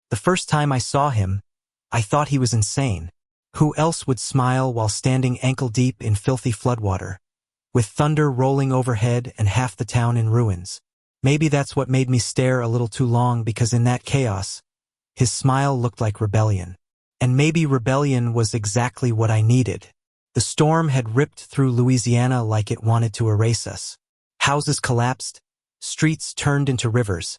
The first time I saw him, I thought he was insane. Who else would smile while standing ankle-deep in filthy floodwater, with thunder rolling overhead and half the town in ruins? Maybe that's what made me stare a little too long, because in that chaos, his smile looked like rebellion. And maybe rebellion was exactly what I needed. The storm had ripped through Louisiana like it wanted to erase us. Houses collapsed, streets turned into rivers,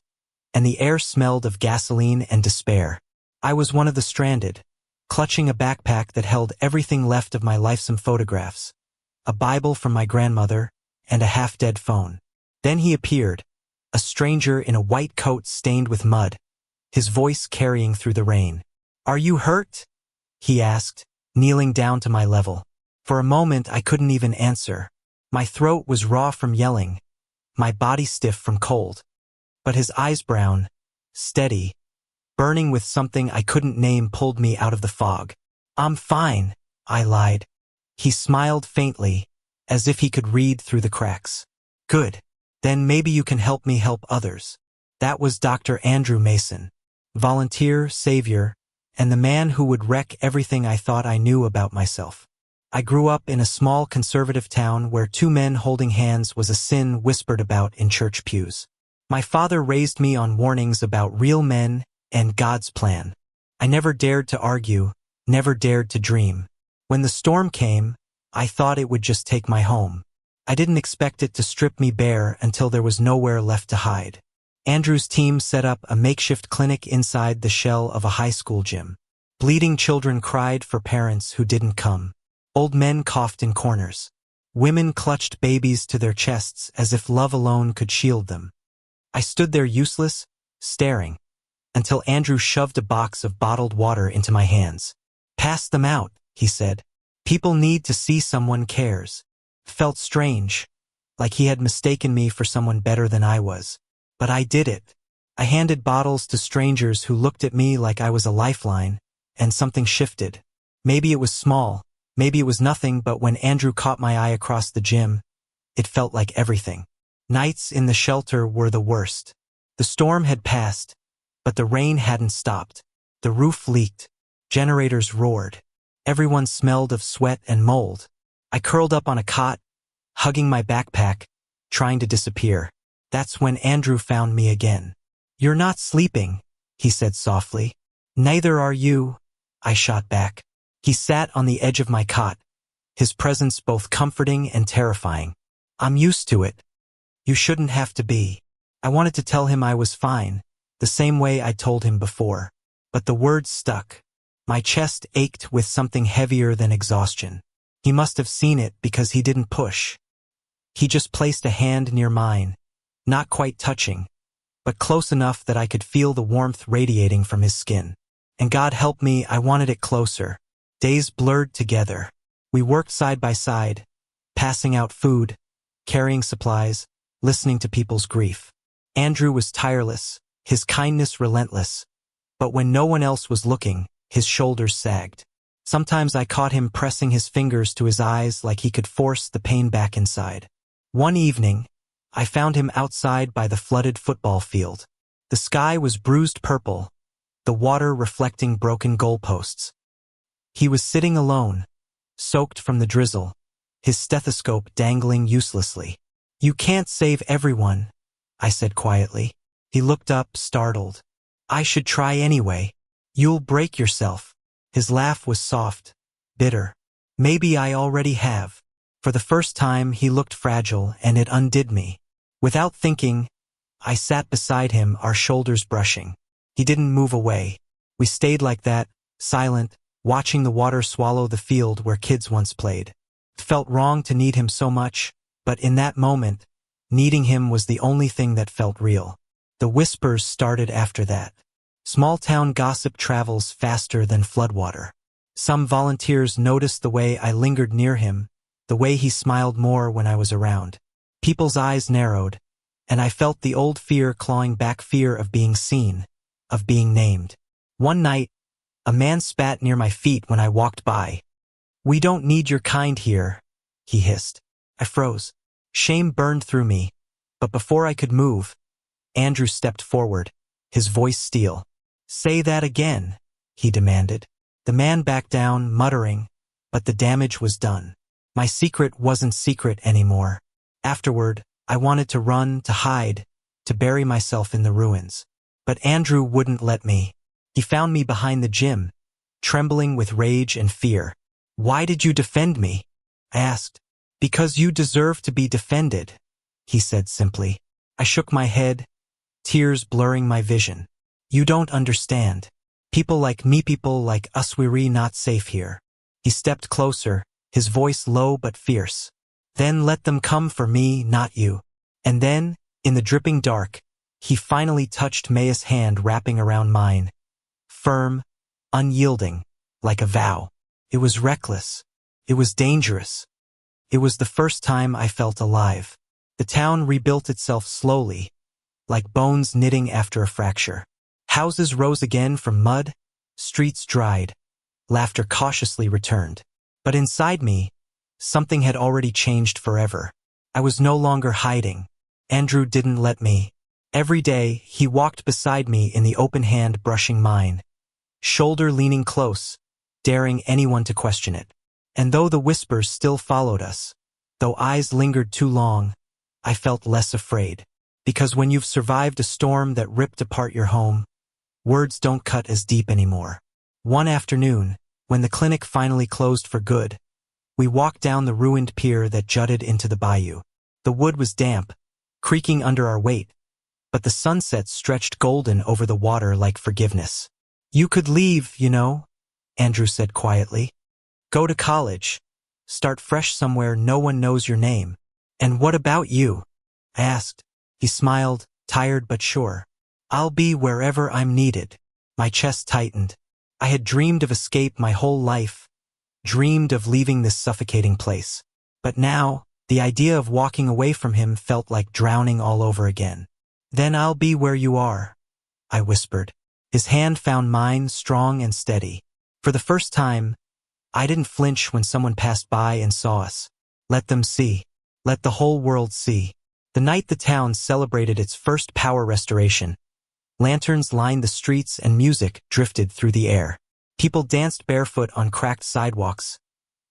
and the air smelled of gasoline and despair. I was one of the stranded, clutching a backpack that held everything left of my life: some photographs, a Bible from my grandmother, and a half-dead phone. Then he appeared, a stranger in a white coat stained with mud, his voice carrying through the rain. "Are you hurt?" he asked, kneeling down to my level. For a moment I couldn't even answer. My throat was raw from yelling, my body stiff from cold. But his eyes, brown, steady, burning with something I couldn't name, pulled me out of the fog. "I'm fine," I lied. He smiled faintly, as if he could read through the cracks. "Good. Then maybe you can help me help others." That was Dr. Andrew Mason, volunteer, savior, and the man who would wreck everything I thought I knew about myself. I grew up in a small conservative town where two men holding hands was a sin whispered about in church pews. My father raised me on warnings about real men and God's plan. I never dared to argue, never dared to dream. When the storm came, I thought it would just take my home. I didn't expect it to strip me bare until there was nowhere left to hide. Andrew's team set up a makeshift clinic inside the shell of a high school gym. Bleeding children cried for parents who didn't come. Old men coughed in corners. Women clutched babies to their chests as if love alone could shield them. I stood there useless, staring, until Andrew shoved a box of bottled water into my hands. "Pass them out," he said. "People need to see someone cares." Felt strange, like he had mistaken me for someone better than I was. But I did it. I handed bottles to strangers who looked at me like I was a lifeline, and something shifted. Maybe it was small, maybe it was nothing, but when Andrew caught my eye across the gym, it felt like everything. Nights in the shelter were the worst. The storm had passed, but the rain hadn't stopped. The roof leaked. Generators roared. Everyone smelled of sweat and mold. I curled up on a cot, hugging my backpack, trying to disappear. That's when Andrew found me again. "You're not sleeping," he said softly. "Neither are you," I shot back. He sat on the edge of my cot, his presence both comforting and terrifying. "I'm used to it. You shouldn't have to be." I wanted to tell him I was fine, the same way I told him before. But the words stuck. My chest ached with something heavier than exhaustion. He must have seen it because he didn't push. He just placed a hand near mine, not quite touching, but close enough that I could feel the warmth radiating from his skin. And God help me, I wanted it closer. Days blurred together. We worked side by side, passing out food, carrying supplies, listening to people's grief. Andrew was tireless, his kindness relentless, but when no one else was looking, his shoulders sagged. Sometimes I caught him pressing his fingers to his eyes like he could force the pain back inside. One evening, I found him outside by the flooded football field. The sky was bruised purple, the water reflecting broken goalposts. He was sitting alone, soaked from the drizzle, his stethoscope dangling uselessly. "You can't save everyone," I said quietly. He looked up, startled. "I should try anyway." "You'll break yourself." His laugh was soft, bitter. "Maybe I already have." For the first time, he looked fragile, and it undid me. Without thinking, I sat beside him, our shoulders brushing. He didn't move away. We stayed like that, silent, watching the water swallow the field where kids once played. It felt wrong to need him so much, but in that moment, needing him was the only thing that felt real. The whispers started after that. Small-town gossip travels faster than floodwater. Some volunteers noticed the way I lingered near him, the way he smiled more when I was around. People's eyes narrowed, and I felt the old fear clawing back, fear of being seen, of being named. One night, a man spat near my feet when I walked by. "We don't need your kind here," he hissed. I froze. Shame burned through me, but before I could move, Andrew stepped forward, his voice steel. Say that again, he demanded. The man backed down, muttering, but the damage was done. My secret wasn't secret anymore. Afterward, I wanted to run, to hide, to bury myself in the ruins. But Andrew wouldn't let me. He found me behind the gym, trembling with rage and fear. Why did you defend me? I asked. Because you deserve to be defended, he said simply. I shook my head, tears blurring my vision. You don't understand. People like me, people like us, we're not safe here. He stepped closer, his voice low but fierce. Then let them come for me, not you. And then, in the dripping dark, he finally touched Maya's hand wrapping around mine. Firm, unyielding, like a vow. It was reckless. It was dangerous. It was the first time I felt alive. The town rebuilt itself slowly, like bones knitting after a fracture. Houses rose again from mud, streets dried, laughter cautiously returned. But inside me, something had already changed forever. I was no longer hiding. Andrew didn't let me. Every day, he walked beside me in the open hand brushing mine, shoulder leaning close, daring anyone to question it. And though the whispers still followed us, though eyes lingered too long, I felt less afraid. Because when you've survived a storm that ripped apart your home, words don't cut as deep anymore. One afternoon, when the clinic finally closed for good, we walked down the ruined pier that jutted into the bayou. The wood was damp, creaking under our weight, but the sunset stretched golden over the water like forgiveness. You could leave, you know, Andrew said quietly. Go to college. Start fresh somewhere no one knows your name. And what about you? I asked. He smiled, tired but sure. I'll be wherever I'm needed. My chest tightened. I had dreamed of escape my whole life, dreamed of leaving this suffocating place. But now, the idea of walking away from him felt like drowning all over again. Then I'll be where you are, I whispered. His hand found mine, strong and steady. For the first time, I didn't flinch when someone passed by and saw us. Let them see. Let the whole world see. The night the town celebrated its first power restoration, lanterns lined the streets and music drifted through the air. People danced barefoot on cracked sidewalks,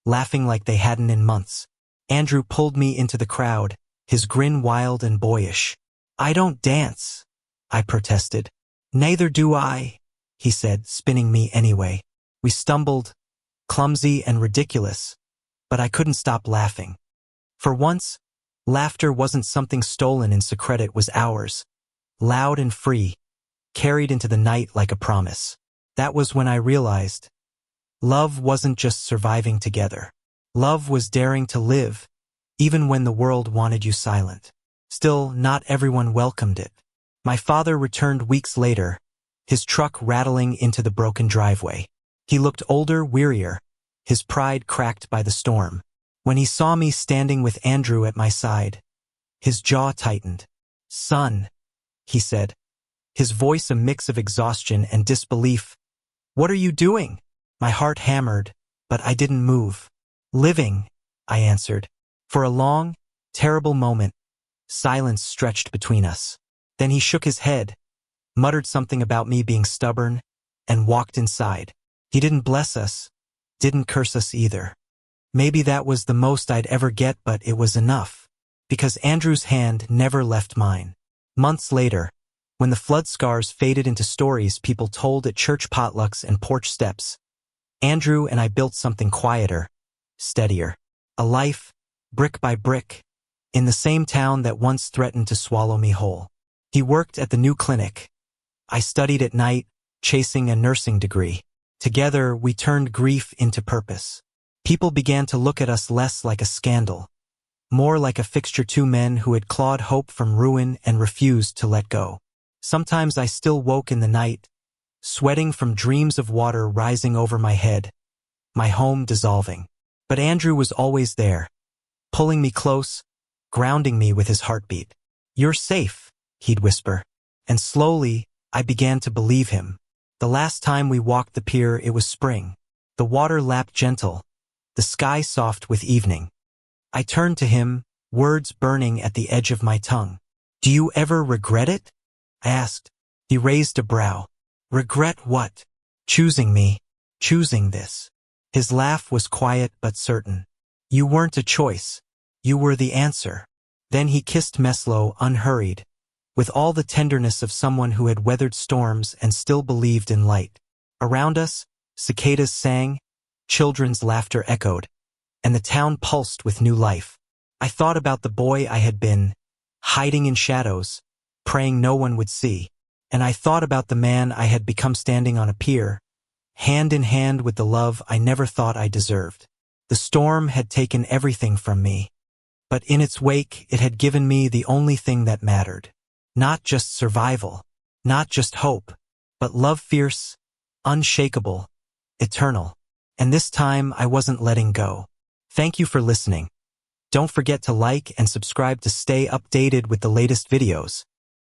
laughing like they hadn't in months. Andrew pulled me into the crowd, his grin wild and boyish. I don't dance, I protested. Neither do I, he said, spinning me anyway. We stumbled, clumsy and ridiculous, but I couldn't stop laughing. For once, laughter wasn't something stolen in secret, it was ours, loud and free, carried into the night like a promise. That was when I realized, love wasn't just surviving together. Love was daring to live, even when the world wanted you silent. Still, not everyone welcomed it. My father returned weeks later, his truck rattling into the broken driveway. He looked older, wearier, his pride cracked by the storm. When he saw me standing with Andrew at my side, his jaw tightened. Son, he said, his voice a mix of exhaustion and disbelief. What are you doing? My heart hammered, but I didn't move. Living, I answered. For a long, terrible moment, silence stretched between us. Then he shook his head, muttered something about me being stubborn, and walked inside. He didn't bless us, didn't curse us either. Maybe that was the most I'd ever get, but it was enough. Because Andrew's hand never left mine. Months later, when the flood scars faded into stories people told at church potlucks and porch steps, Andrew and I built something quieter, steadier. A life, brick by brick, in the same town that once threatened to swallow me whole. He worked at the new clinic. I studied at night, chasing a nursing degree. Together, we turned grief into purpose. People began to look at us less like a scandal, more like a fixture, two men who had clawed hope from ruin and refused to let go. Sometimes I still woke in the night, sweating from dreams of water rising over my head, my home dissolving. But Andrew was always there, pulling me close, grounding me with his heartbeat. You're safe, he'd whisper. And slowly, I began to believe him. The last time we walked the pier, it was spring. The water lapped gentle, the sky soft with evening. I turned to him, words burning at the edge of my tongue. Do you ever regret it? I asked. He raised a brow. Regret what? Choosing me. Choosing this. His laugh was quiet but certain. You weren't a choice. You were the answer. Then he kissed Meslo unhurried, with all the tenderness of someone who had weathered storms and still believed in light. Around us, cicadas sang, children's laughter echoed, and the town pulsed with new life. I thought about the boy I had been, hiding in shadows, praying no one would see. And I thought about the man I had become standing on a pier, hand in hand with the love I never thought I deserved. The storm had taken everything from me, but in its wake it had given me the only thing that mattered. Not just survival, not just hope, but love fierce, unshakable, eternal. And this time I wasn't letting go. Thank you for listening. Don't forget to like and subscribe to stay updated with the latest videos.